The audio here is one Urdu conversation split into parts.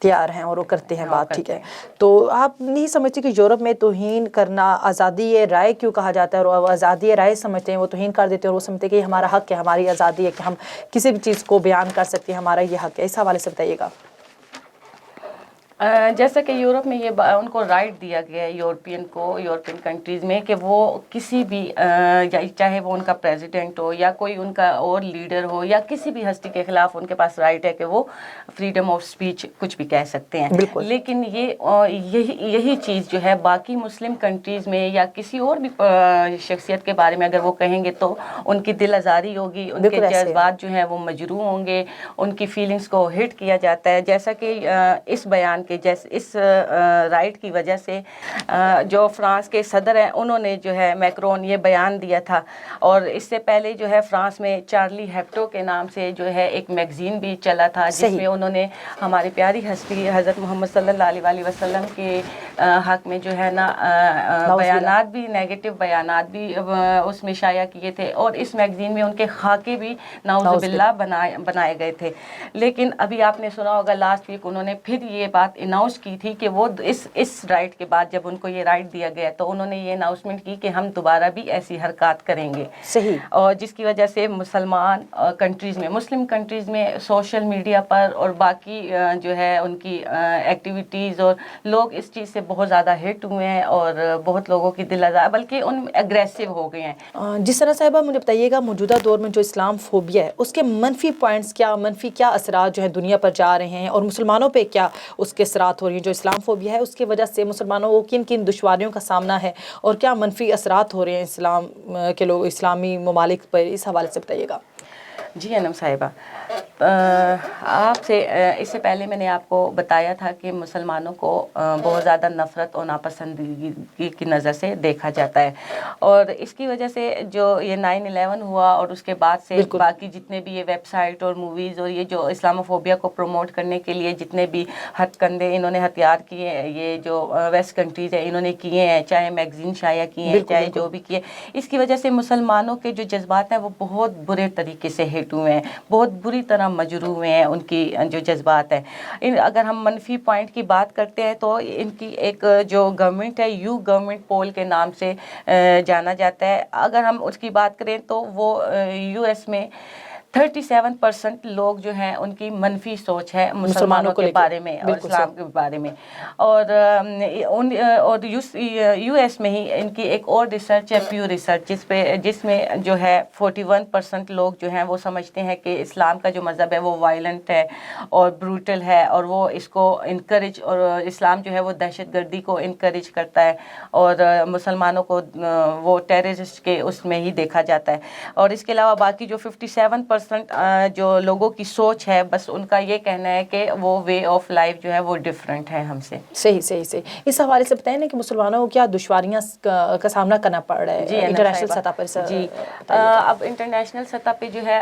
تیار ہیں اور وہ کرتے ہیں بات. ٹھیک ہے, تو آپ نہیں سمجھتے کہ یورپ میں توہین کرنا آزادی رائے کیوں کہا جاتا ہے, اور وہ آزادی رائے سمجھتے ہیں, وہ توہین کر دیتے ہیں اور وہ سمجھتے ہیں کہ یہ ہمارا حق ہے, ہماری آزادی ہے کہ ہم کسی بھی چیز کو بیان کر سکتے ہیں, ہمارا یہ حق ہے. اس حوالے سے بتائیے گا. جیسا کہ یورپ میں یہ ان کو رائٹ دیا گیا ہے یورپین کنٹریز میں کہ وہ کسی بھی چاہے وہ ان کا پریزیڈنٹ ہو یا کوئی ان کا اور لیڈر ہو یا کسی بھی ہستی کے خلاف ان کے پاس رائٹ ہے کہ وہ فریڈم آف اسپیچ کچھ بھی کہہ سکتے ہیں. لیکن یہی چیز جو ہے باقی مسلم کنٹریز میں یا کسی اور بھی شخصیت کے بارے میں اگر وہ کہیں گے تو ان کی دل آزاری ہوگی, ان کے جذبات جو ہیں وہ مجروح ہوں گے, ان کی فیلنگز کو ہٹ کیا جاتا ہے. جیسا کہ اس بیان کے جیسے اس رائٹ کی وجہ سے جو فرانس کے صدر ہیں انہوں نے جو ہے میکرون یہ بیان دیا تھا, اور اس سے پہلے جو ہے فرانس میں چارلی ہیبڈو کے نام سے جو ہے ایک میگزین بھی چلا تھا جس میں انہوں نے ہماری پیاری ہستی حضرت محمد صلی اللہ علیہ وسلم کے حق میں جو ہے نا بیانات بھی نیگیٹو بیانات بھی اس میں شائع کیے تھے, اور اس میگزین میں ان کے خاکے بھی نعوذ باللہ بنائے گئے تھے. لیکن ابھی آپ نے سنا ہوگا لاسٹ ویک انہوں نے پھر یہ بات اناؤنس کی تھی کہ وہ اس رائٹ کے بعد جب ان کو یہ رائٹ دیا گیا تو انہوں نے یہ اناؤنسمنٹ کی کہ ہم دوبارہ بھی ایسی حرکات کریں گے. صحیح. اور جس کی وجہ سے مسلمان کنٹریز میں مسلم کنٹریز میں سوشل میڈیا پر اور باقی جو ہے ان کی ایکٹیویٹیز اور لوگ اس چیز سے بہت زیادہ ہٹ ہوئے ہیں اور بہت لوگوں کی دل آزار بلکہ ان اگریسو ہو گئے ہیں. جس طرح صاحبہ مجھے بتائیے گا موجودہ دور میں جو اسلام فوبیا ہے اس کے منفی پوائنٹس کیا اثرات جو ہیں دنیا پر جا رہے ہیں, اور مسلمانوں پہ کیا اس کے اثرات ہو رہی ہیں. جو اسلام فوبیا ہے اس کی وجہ سے مسلمانوں کو کن کن دشواریوں کا سامنا ہے اور کیا منفی اثرات ہو رہے ہیں اسلام کے لوگ اسلامی ممالک پر, اس حوالے سے بتائیے گا. جی انم صاحبہ, آپ سے اس سے پہلے میں نے آپ کو بتایا تھا کہ مسلمانوں کو بہت زیادہ نفرت اور ناپسندیدگی کی نظر سے دیکھا جاتا ہے, اور اس کی وجہ سے جو یہ 9/11 ہوا اور اس کے بعد سے باقی جتنے بھی یہ ویب سائٹ اور موویز اور یہ جو اسلام فوبیا کو پروموٹ کرنے کے لیے جتنے بھی ہتھ کندے انہوں نے ہتھیار کیے ہیں, یہ جو ویسٹ کنٹریز ہیں انہوں نے کیے ہیں, چاہے میگزین شائع کیے ہیں چاہے جو بھی کیے, اس کی وجہ سے مسلمانوں کے جو جذبات ہیں وہ بہت برے طریقے سے ہٹ ہوئے ہیں, بہت بری طرح مجروح ہوئے ہیں ان کی جو جذبات ہیں. اگر ہم منفی پوائنٹ کی بات کرتے ہیں تو ان کی ایک جو گورنمنٹ ہے گورنمنٹ پول کے نام سے جانا جاتا ہے. اگر ہم اس کی بات کریں تو وہ یو ایس میں 37% لوگ جو ہیں ان کی منفی سوچ ہے مسلمانوں کے بارے میں اور اسلام کے بارے میں, اور یو ایس میں ہی ان کی ایک اور ریسرچ ہے پیو ریسرچ جس میں جو ہے 41% لوگ جو ہیں وہ سمجھتے ہیں کہ اسلام کا جو مذہب ہے وہ وائلنٹ ہے اور بروٹل ہے, اور وہ اس کو انکریج, اور اسلام جو ہے وہ دہشت گردی کو انکریج کرتا ہے اور مسلمانوں کو وہ ٹیررسٹ کے اس میں ہی دیکھا جاتا ہے. اور اس کے علاوہ باقی جو 57% جو لوگوں کی سوچ ہے بس ان کا یہ کہنا ہے کہ وہ وے آف لائف جو ہے وہ ڈفرینٹ ہے ہم سے. صحیح. اس حوالے سے بتائیں نا کہ مسلمانوں کو کیا دشواریاں کا سامنا کرنا پڑ رہا ہے انٹرنیشنل سطح پر. جی اب انٹرنیشنل سطح پہ جو ہے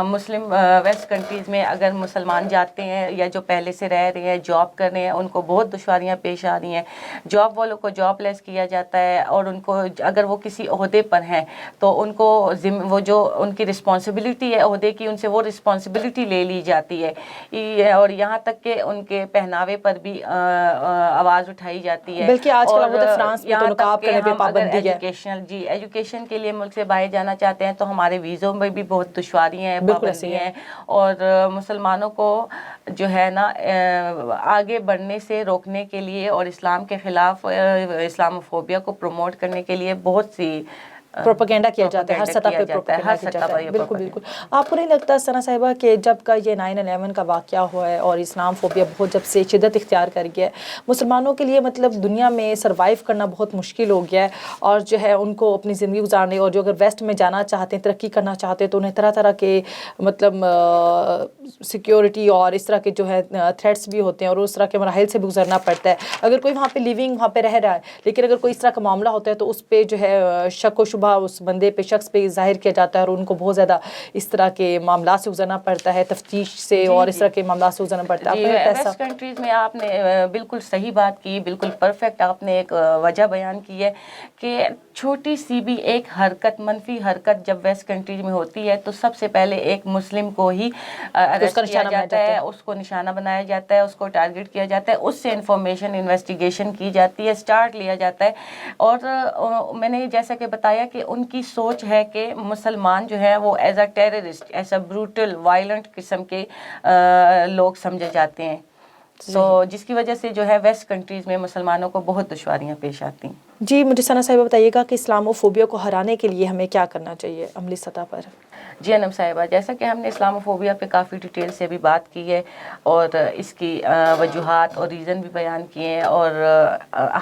مسلم ویسٹ کنٹریز میں اگر مسلمان جاتے ہیں یا جو پہلے سے رہ رہے ہیں جاب کر رہے ہیں ان کو بہت دشواریاں پیش آ رہی ہیں. جاب والوں کو جاب لیس کیا جاتا ہے, اور ان کو اگر وہ کسی عہدے پر ہیں تو ان کو وہ جو ان کی رسپانسبلٹی ہے عہدے کی ان سے وہ رسپانسبلٹی لے لی جاتی ہے, اور یہاں تک کہ ان کے پہناوے پر بھی آواز اٹھائی جاتی ہے. بلکہ آج کل فرانس میں تو نقاب کرنے پہ پابندی ہے. ایجوکیشن کے لیے ملک سے باہر جانا چاہتے ہیں تو ہمارے ویزوں میں بھی بہت دشواریاں ہیں, پابندیاں ہیں, اور مسلمانوں کو جو ہے نا آگے بڑھنے سے روکنے کے لیے اور اسلام کے خلاف اسلام فوبیا کو پروموٹ کرنے کے لیے بہت سی پروپیگنڈا کیا جاتا ہے, ہر سطح پہ پروپیگنڈا کیا جاتا ہے. بالکل. آپ کو نہیں لگتا ثنا صاحبہ کہ جب کا یہ 9/11 کا واقعہ ہوا ہے اور اسلام فوبیا بہت جب سے شدت اختیار کر گیا ہے, مسلمانوں کے لیے مطلب دنیا میں سروائیو کرنا بہت مشکل ہو گیا ہے, اور جو ہے ان کو اپنی زندگی گزارنے, اور جو اگر ویسٹ میں جانا چاہتے ہیں ترقی کرنا چاہتے ہیں تو انہیں طرح طرح کے مطلب سیکیورٹی اور اس طرح کے جو ہے تھریٹس بھی ہوتے ہیں اور اس طرح کے مراحل سے بھی گزرنا پڑتا ہے. اگر کوئی وہاں پہ لیونگ وہاں پہ رہ رہا ہے, لیکن اگر کوئی اس طرح کا معاملہ ہوتا ہے تو اس پہ جو ہے شک و شبہ شبہ اس بندے پہ شخص پہ ظاہر کیا جاتا ہے اور ان کو بہت زیادہ اس طرح کے معاملات سے گزرنا پڑتا ہے, تفتیش سے اور اس طرح کے معاملات سے گزرنا پڑتا ہے. ویسٹ کنٹریز میں آپ نے بالکل صحیح بات کی, بالکل پرفیکٹ آپ نے ایک وجہ بیان کی ہے کہ چھوٹی سی بھی ایک حرکت, منفی حرکت جب ویسٹ کنٹریز میں ہوتی ہے تو سب سے پہلے ایک مسلم کو ہی اریسٹ کیا جاتا ہے, اس کو نشانہ بنایا جاتا ہے, اس کو ٹارگٹ کیا جاتا ہے, اس سے انفارمیشن انویسٹیگیشن کی جاتی ہے, سٹارٹ لیا جاتا ہے. اور میں نے جیسا کہ بتایا کہ ان کی سوچ ہے کہ مسلمان جو ہے وہ ایز اے ٹیررسٹ, ایسا بروٹل وائلنٹ قسم کے لوگ سمجھے جاتے ہیں. تو جس کی وجہ سے جو ہے ویسٹ کنٹریز میں مسلمانوں کو بہت دشواریاں پیش آتی ہیں. جی مجھے ثنا صاحبہ بتائیے گا کہ اسلامو فوبیا کو ہرانے کے لیے ہمیں کیا کرنا چاہیے عملی سطح پر؟ جی انم صاحبہ, جیسا کہ ہم نے اسلامو فوبیا پہ کافی ڈیٹیل سے بھی بات کی ہے اور اس کی وجوہات اور ریزن بھی بیان کیے ہیں, اور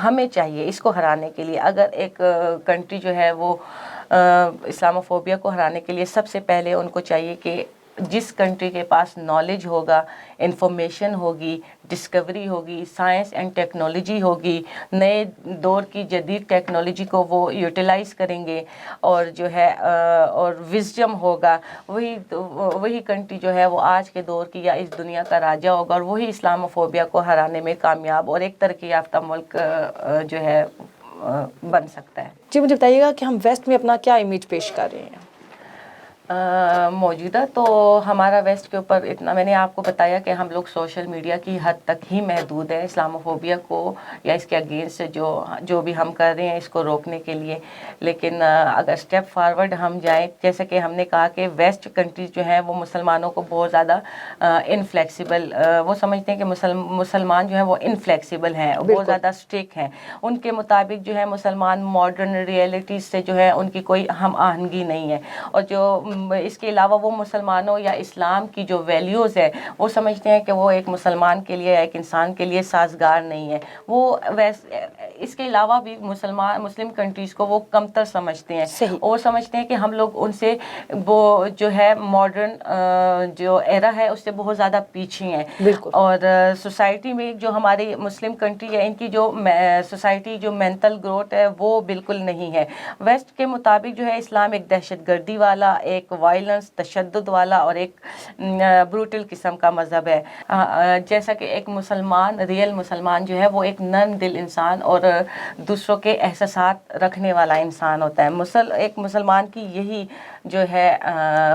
ہمیں چاہیے اس کو ہرانے کے لیے, اگر ایک کنٹری جو ہے وہ اسلامو فوبیا کو ہرانے کے لیے سب سے پہلے ان کو چاہیے کہ جس کنٹری کے پاس نالج ہوگا, انفارمیشن ہوگی, ڈسکوری ہوگی, سائنس اینڈ ٹیکنالوجی ہوگی, نئے دور کی جدید ٹیکنالوجی کو وہ یوٹیلائز کریں گے اور جو ہے اور وزڈم ہوگا, وہی کنٹری جو ہے وہ آج کے دور کی یا اس دنیا کا راجہ ہوگا, اور وہی اسلام فوبیا کو ہرانے میں کامیاب اور ایک ترقی یافتہ ملک جو ہے بن سکتا ہے. جی مجھے بتائیے گا کہ ہم ویسٹ میں اپنا کیا امیج پیش کر رہے ہیں؟ موجودہ تو ہمارا ویسٹ کے اوپر اتنا, میں نے آپ کو بتایا کہ ہم لوگ سوشل میڈیا کی حد تک ہی محدود ہے اسلام فوبیا کو یا اس کے اگینسٹ جو بھی ہم کر رہے ہیں اس کو روکنے کے لیے. لیکن اگر اسٹیپ فارورڈ ہم جائیں, جیسے کہ ہم نے کہا کہ ویسٹ کنٹریز جو ہیں وہ مسلمانوں کو بہت زیادہ انفلیکسیبل, وہ سمجھتے ہیں کہ مسلمان جو ہیں وہ انفلیکسیبل ہیں, بہت زیادہ اسٹرک ہیں. ان کے مطابق جو ہے مسلمان ماڈرن ریئلٹیز سے جو ہے ان کی کوئی ہم آہنگی نہیں ہے, اور جو اس کے علاوہ وہ مسلمانوں یا اسلام کی جو ویلیوز ہے وہ سمجھتے ہیں کہ وہ ایک مسلمان کے لیے, ایک انسان کے لیے سازگار نہیں ہے. وہ اس کے علاوہ بھی مسلم کنٹریز کو وہ کمتر سمجھتے ہیں, اور سمجھتے ہیں کہ ہم لوگ ان سے وہ جو ہے ماڈرن جو ایرا ہے اس سے بہت زیادہ پیچھے ہیں. اور سوسائٹی میں جو ہماری مسلم کنٹری ہے ان کی جو سوسائٹی جو مینٹل گروتھ ہے وہ بالکل نہیں ہے. ویسٹ کے مطابق جو ہے اسلام ایک دہشت گردی والا, ایک وائلنس تشدد والا اور ایک بروٹل قسم کا مذہب ہے. جیسا کہ ایک مسلمان, ریئل مسلمان جو ہے وہ ایک نرم دل انسان اور دوسروں کے احساسات رکھنے والا انسان ہوتا ہے. ایک مسلمان کی یہی جو ہے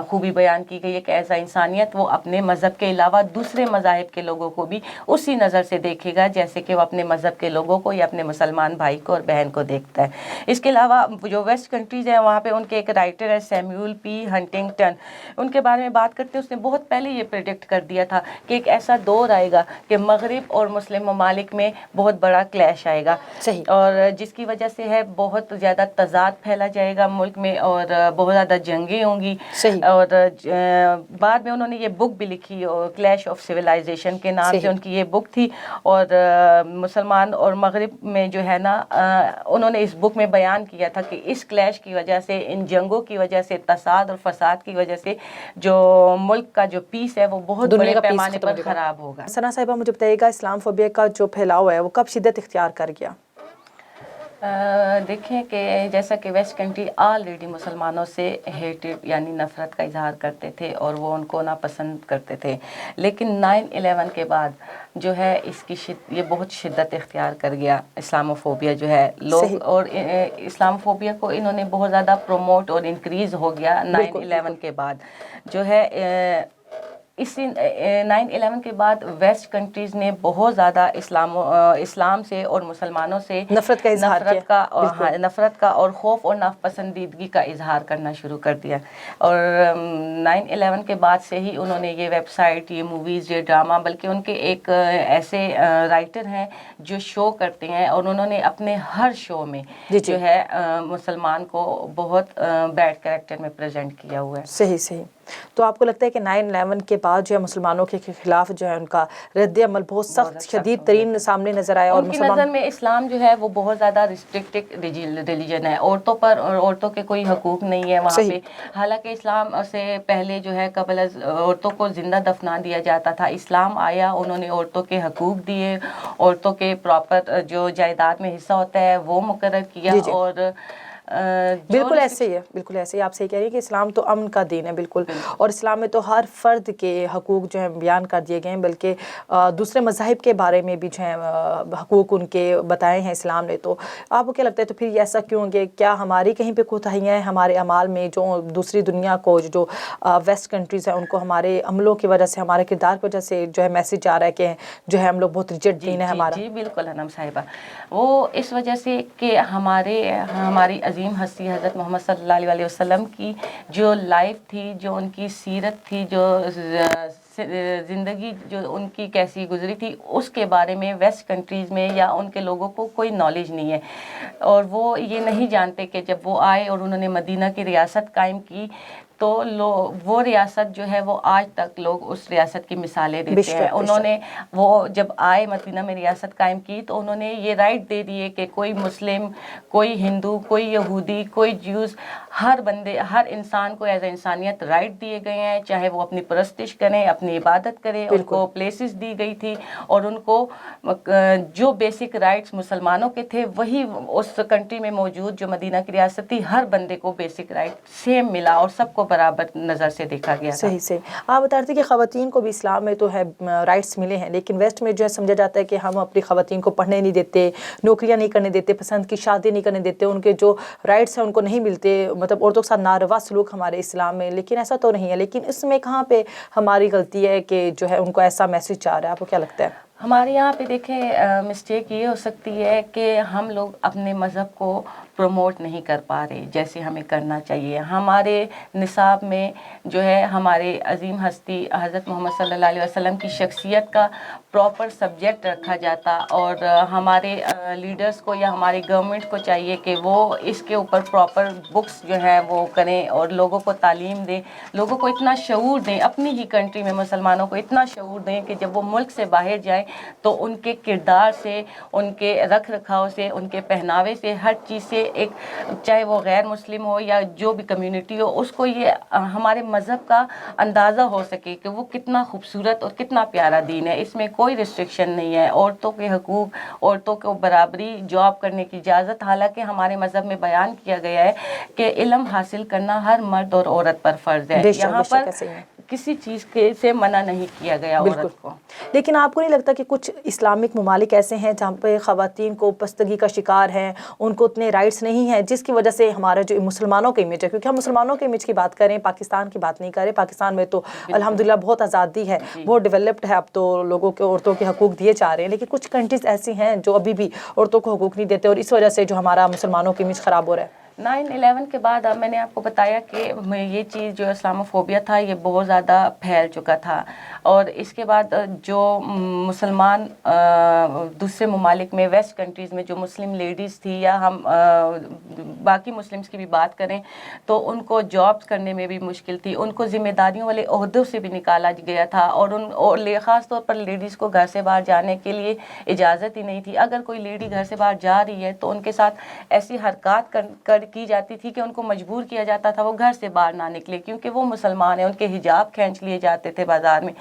خوبی بیان کی گئی ہے کہ ایسا انسانیت وہ اپنے مذہب کے علاوہ دوسرے مذاہب کے لوگوں کو بھی اسی نظر سے دیکھے گا جیسے کہ وہ اپنے مذہب کے لوگوں کو یا اپنے مسلمان بھائی کو اور بہن کو دیکھتا ہے. اس کے علاوہ جو ویسٹ کنٹریز ہیں وہاں پہ ان کے ایک رائٹر ہے سیموئل پی ہنٹنگٹن, ان کے بارے میں بات کرتے ہیں, اس نے بہت پہلے یہ پریڈکٹ کر دیا تھا کہ ایک ایسا دور آئے گا کہ مغرب اور مسلم ممالک میں بہت بڑا کلیش آئے گا, اور جس کی وجہ سے ہے بہت زیادہ تضاد پھیلا جائے گا ملک میں اور بہت زیادہ جنگیں ہوں گی. اور بعد میں انہوں نے یہ بک بھی لکھی, کلیش آف سویلائزیشن کے نام سے ان کی یہ بک تھی, اور مسلمان اور مغرب میں جو ہے نا انہوں نے اس بک میں بیان کیا تھا کہ اس کلیش کی وجہ سے, ان جنگوں کی وجہ سے, تصاد اور فساد کی وجہ سے جو ملک کا جو پیس ہے وہ بہت بڑے پیمانے پر خراب ہوگا. ثنا صاحبہ مجھے بتائیے گا اسلام فوبیا کا جو پھیلاؤ ہے وہ کب شدت اختیار کر گیا؟ دیکھیں کہ جیسا کہ ویسٹ کنٹری آلریڈی مسلمانوں سے ہیٹڈ یعنی نفرت کا اظہار کرتے تھے اور وہ ان کو ناپسند کرتے تھے, لیکن 9/11 کے بعد جو ہے اس کی یہ بہت شدت اختیار کر گیا اسلاموفوبیا جو ہے لوگ, اور اسلاموفوبیا کو انہوں نے بہت زیادہ پروموٹ اور انکریز ہو گیا 9/11 کے بعد جو ہے. اسی 9/11 کے بعد ویسٹ کنٹریز نے بہت زیادہ اسلام سے اور مسلمانوں سے نفرت کا اور خوف اور ناپسندیدگی کا اظہار کرنا شروع کر دیا. اور 9/11 کے بعد سے ہی انہوں نے یہ ویب سائٹ, یہ موویز, یہ ڈرامہ, بلکہ ان کے ایک ایسے رائٹر ہیں جو شو کرتے ہیں اور انہوں نے اپنے ہر شو میں جو ہے مسلمان کو بہت بیڈ کریکٹر میں پریزنٹ کیا ہوا ہے. صحیح. تو آپ کو لگتا ہے کہ 9/11 کے بعد جو ہے مسلمانوں کے خلاف جو ہے ان کا رد عمل بہت سخت شدید ترین سامنے نظر آیا, اور ان کی نظر میں اسلام جو ہے وہ بہت زیادہ ریسٹرکٹڈ ریلیجن ہے, عورتوں پر عورتوں کے کوئی حقوق نہیں ہے وہاں پہ. حالانکہ اسلام سے پہلے جو ہے قبل عورتوں کو زندہ دفنا دیا جاتا تھا. اسلام آیا, انہوں نے عورتوں کے حقوق دیے, عورتوں کے پراپر جو جائیداد میں حصہ ہوتا ہے وہ مقرر کیا, اور بالکل ایسے ہی ہے، بالکل ایسے ہی آپ صحیح کہہ رہی ہیں کہ اسلام تو امن کا دین ہے بالکل، اور اسلام میں تو ہر فرد کے حقوق جو ہیں بیان کر دیے گئے ہیں، بلکہ دوسرے مذاہب کے بارے میں بھی جو ہیں حقوق ان کے بتائے ہیں اسلام نے. تو آپ کو کیا لگتا ہے تو پھر یہ ایسا کیوں کہ کیا ہماری کہیں پہ کوتاہیاں ہیں ہمارے اعمال میں، جو دوسری دنیا کو جو ویسٹ کنٹریز ہیں ان کو ہمارے عملوں کی وجہ سے، ہمارے کردار کی وجہ سے جو ہے میسیج جا رہا ہے کہ جو ہے ہم لوگ بہت ریجیکٹ دین ہے ہمارا؟ جی بالکل انم صاحبہ، وہ اس وجہ سے کہ ہماری عظیم ہستی حضرت محمد صلی اللہ علیہ وسلم کی جو لائف تھی، جو ان کی سیرت تھی، جو زندگی جو ان کی کیسی گزری تھی، اس کے بارے میں ویسٹ کنٹریز میں یا ان کے لوگوں کو کوئی نالج نہیں ہے، اور وہ یہ نہیں جانتے کہ جب وہ آئے اور انہوں نے مدینہ کی ریاست قائم کی تو وہ ریاست جو ہے وہ آج تک لوگ اس ریاست کی مثالیں دیتے ہیں. انہوں نے وہ جب آئے مدینہ میں ریاست قائم کی تو انہوں نے یہ رائٹ دے دیے کہ کوئی مسلم، کوئی ہندو، کوئی یہودی، کوئی جیوز، ہر ہر انسان کو ایز اے انسانیت رائٹ دیے گئے ہیں، چاہے وہ اپنی پرستش کریں، اپنی عبادت کریں. ان کو پلیسز دی گئی تھی اور ان کو جو بیسک رائٹس مسلمانوں کے تھے وہی اس کنٹری میں موجود جو مدینہ کی ریاست تھی ہر بندے کو بیسک رائٹ سیم ملا اور سب کو برابر نظر سے دیکھا گیا. صحیح. آپ بتا رہے تھے کہ خواتین کو بھی اسلام میں تو ہے رائٹس ملے ہیں، لیکن ویسٹ میں جو ہے سمجھا جاتا ہے کہ ہم اپنی خواتین کو پڑھنے نہیں دیتے، نوکریاں نہیں کرنے دیتے، پسند کی شادی نہیں کرنے دیتے، ان کے جو رائٹس ہیں ان کو نہیں ملتے، مطلب عورتوں کے ساتھ ناروا سلوک ہمارے اسلام میں. لیکن ایسا تو نہیں ہے. لیکن اس میں کہاں پہ ہماری غلطی ہے کہ جو ہے ان کو ایسا میسج جا رہا ہے؟ آپ کو کیا لگتا ہے؟ ہمارے یہاں پہ دیکھیں مسٹیک یہ ہو سکتی ہے کہ ہم لوگ اپنے مذہب کو پروموٹ نہیں کر پا رہے جیسے ہمیں کرنا چاہیے. ہمارے نصاب میں جو ہے ہمارے عظیم ہستی حضرت محمد صلی اللہ علیہ وسلم کی شخصیت کا پراپر سبجیکٹ رکھا جاتا، اور ہمارے لیڈرز کو یا ہماری گورنمنٹ کو چاہیے کہ وہ اس کے اوپر پراپر بکس جو ہیں وہ کریں اور لوگوں کو تعلیم دیں، لوگوں کو اتنا شعور دیں، اپنی ہی کنٹری میں مسلمانوں کو اتنا شعور دیں کہ جب وہ ملک سے باہر جائیں تو ان کے کردار سے، ان کے رکھ رکھاؤ سے، ان کے پہناوے سے، ہر چیز سے ایک چاہے وہ غیر مسلم ہو یا جو بھی کمیونٹی ہو اس کو یہ ہمارے مذہب کا اندازہ ہو سکے کہ وہ کتنا خوبصورت اور کتنا پیارا دین ہے. اس میں کوئی ریسٹرکشن نہیں ہے. عورتوں کے حقوق، عورتوں کو برابری، جاب کرنے کی اجازت، حالانکہ ہمارے مذہب میں بیان کیا گیا ہے کہ علم حاصل کرنا ہر مرد اور عورت پر فرض ہے. یہاں پر کسی چیز سے منع نہیں کیا گیا عورت کو. لیکن آپ کو نہیں لگتا کہ کچھ اسلامک ممالک ایسے ہیں جہاں پہ خواتین کو پستگی کا شکار ہیں، ان کو اتنے رائٹس نہیں ہیں، جس کی وجہ سے ہمارا جو مسلمانوں کا امیج ہے، کیونکہ ہم مسلمانوں کے امیج کی بات کریں، پاکستان کی بات نہیں کریں، پاکستان میں تو الحمدللہ بہت آزادی ہے، بہت ڈیولپڈ ہے، اب تو لوگوں کے عورتوں کے حقوق دیے جا رہے ہیں. لیکن کچھ کنٹریز ایسی ہیں جو ابھی بھی عورتوں کو حقوق نہیں دیتے، اور اس وجہ سے جو ہمارا مسلمانوں کی امیج خراب ہو رہا ہے. 9/11 کے بعد اب میں نے آپ کو بتایا کہ یہ چیز جو اسلاموفوبیا تھا یہ بہت زیادہ پھیل چکا تھا، اور اس کے بعد جو مسلمان دوسرے ممالک میں ویسٹ کنٹریز میں جو مسلم لیڈیز تھی، یا ہم باقی مسلمز کی بھی بات کریں تو ان کو جابز کرنے میں بھی مشکل تھی، ان کو ذمہ داریوں والے عہدوں سے بھی نکالا گیا تھا، اور خاص طور پر لیڈیز کو گھر سے باہر جانے کے لیے اجازت ہی نہیں تھی. اگر کوئی لیڈی گھر سے باہر جا رہی ہے تو ان کے ساتھ ایسی حرکات کی جاتی تھی کہ ان کو مجبور کیا جاتا تھا وہ گھر سے باہر نہ نکلے، کیونکہ وہ مسلمان ہیں. ان کے حجاب کھینچ لیے جاتے تھے بازار میں،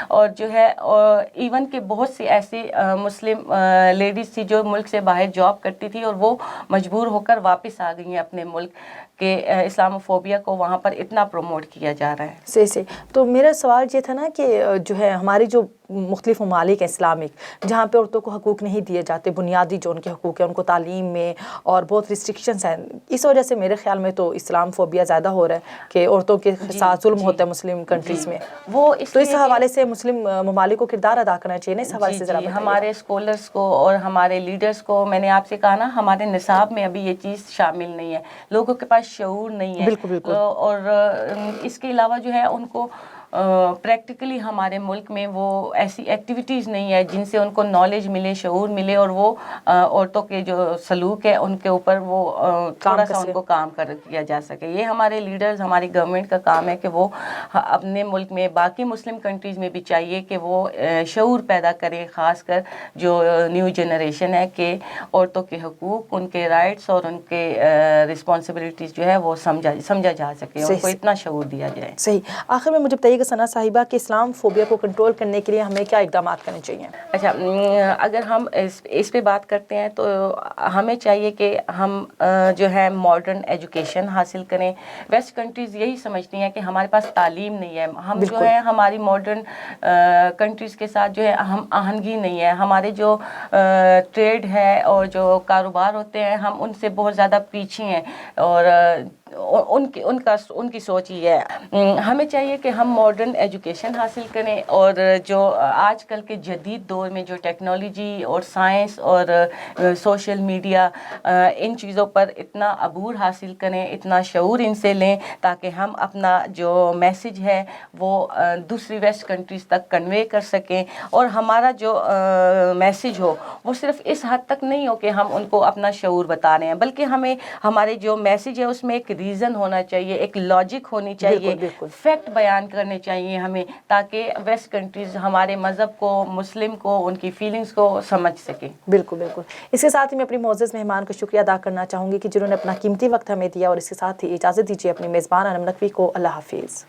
اور جو ہے ایون کہ بہت سی ایسی مسلم لیڈیز تھی جو ملک سے باہر جاب کرتی تھی اور وہ مجبور ہو کر واپس آ گئی ہیں اپنے ملک، کہ اسلاموفوبیا کو وہاں پر اتنا پروموٹ کیا جا رہا ہے. صحیح. تو میرا سوال یہ تھا نا کہ جو ہے ہماری جو مختلف ممالک ہیں اسلامک جہاں پہ عورتوں کو حقوق نہیں دیے جاتے، بنیادی جو ان کے حقوق ہیں، ان کو تعلیم میں اور بہت ریسٹرکشنس ہیں، اس وجہ سے میرے خیال میں تو اسلام فوبیا زیادہ ہو رہا ہے کہ عورتوں کے ساتھ ظلم ہوتا ہے مسلم کنٹریز میں. تو اس حوالے سے مسلم ممالک کو کردار ادا کرنا چاہیے نا اس حوالے سے ذرا بتائیے. ہمارے اسکولرس کو اور ہمارے لیڈرز کو، میں نے آپ سے کہا نا ہمارے نصاب میں ابھی یہ چیز شامل نہیں ہے، لوگوں کے پاس شعور نہیں ہے. بالکل. اور اس کے علاوہ جو ہے ان کو پریکٹیکلی ہمارے ملک میں وہ ایسی ایکٹیویٹیز نہیں ہے جن سے ان کو نالج ملے، شعور ملے، اور وہ عورتوں کے جو سلوک ہے ان کے اوپر وہ تھوڑا سا ان کو کام کیا جا سکے. یہ ہمارے لیڈرز، ہماری گورنمنٹ کا کام ہے کہ وہ اپنے ملک میں، باقی مسلم کنٹریز میں بھی چاہیے کہ وہ شعور پیدا کرے، خاص کر جو نیو جنریشن ہے، کہ عورتوں کے حقوق، ان کے رائٹس اور ان کے رسپانسبلٹیز جو ہے وہ سمجھا جا سکے، ان کو اتنا شعور دیا جائے. صحیح. آخر میں مجھے بتائیے گا ثنا صاحبہ کہ اسلام فوبیا کو کنٹرول کرنے کے لیے ہمیں کیا اقدامات کرنے چاہیے؟ اچھا، اگر ہم اس پہ بات کرتے ہیں تو ہمیں چاہیے کہ ہم جو ہے ماڈرن ایجوکیشن حاصل کریں. ویسٹ کنٹریز یہی سمجھتی ہیں کہ ہمارے پاس تعلیم نہیں ہے. ہم جو ہے ہماری ماڈرن کنٹریز کے ساتھ جو ہے ہم آہنگی نہیں ہے. ہمارے جو ٹریڈ ہے اور جو کاروبار ہوتے ہیں ہم ان سے بہت زیادہ پیچھے ہیں، اور ان کی سوچ یہ ہے. ہمیں چاہیے کہ ہم ماڈرن ایجوکیشن حاصل کریں، اور جو آج کل کے جدید دور میں جو ٹیکنالوجی اور سائنس اور سوشل میڈیا، ان چیزوں پر اتنا عبور حاصل کریں، اتنا شعور ان سے لیں تاکہ ہم اپنا جو میسج ہے وہ دوسری ویسٹ کنٹریز تک کنوے کر سکیں، اور ہمارا جو میسج ہو وہ صرف اس حد تک نہیں ہو کہ ہم ان کو اپنا شعور بتا رہے ہیں، بلکہ ہمیں ہمارے جو میسج ہے اس میں ایک ریزن ہونا چاہیے، ایک لاجک ہونی چاہیے، فیکٹ بیان کرنے چاہیے ہمیں، تاکہ ویسٹ کنٹریز ہمارے مذہب کو، مسلم کو، ان کی فیلنگز کو سمجھ سکیں. بالکل بالکل. اس کے ساتھ ہی میں اپنی معزز مہمان کا شکریہ ادا کرنا چاہوں گی کہ جنہوں نے اپنا قیمتی وقت ہمیں دیا، اور اس کے ساتھ ہی اجازت دیجیے اپنی میزبان انم نقوی کو. اللہ حافظ.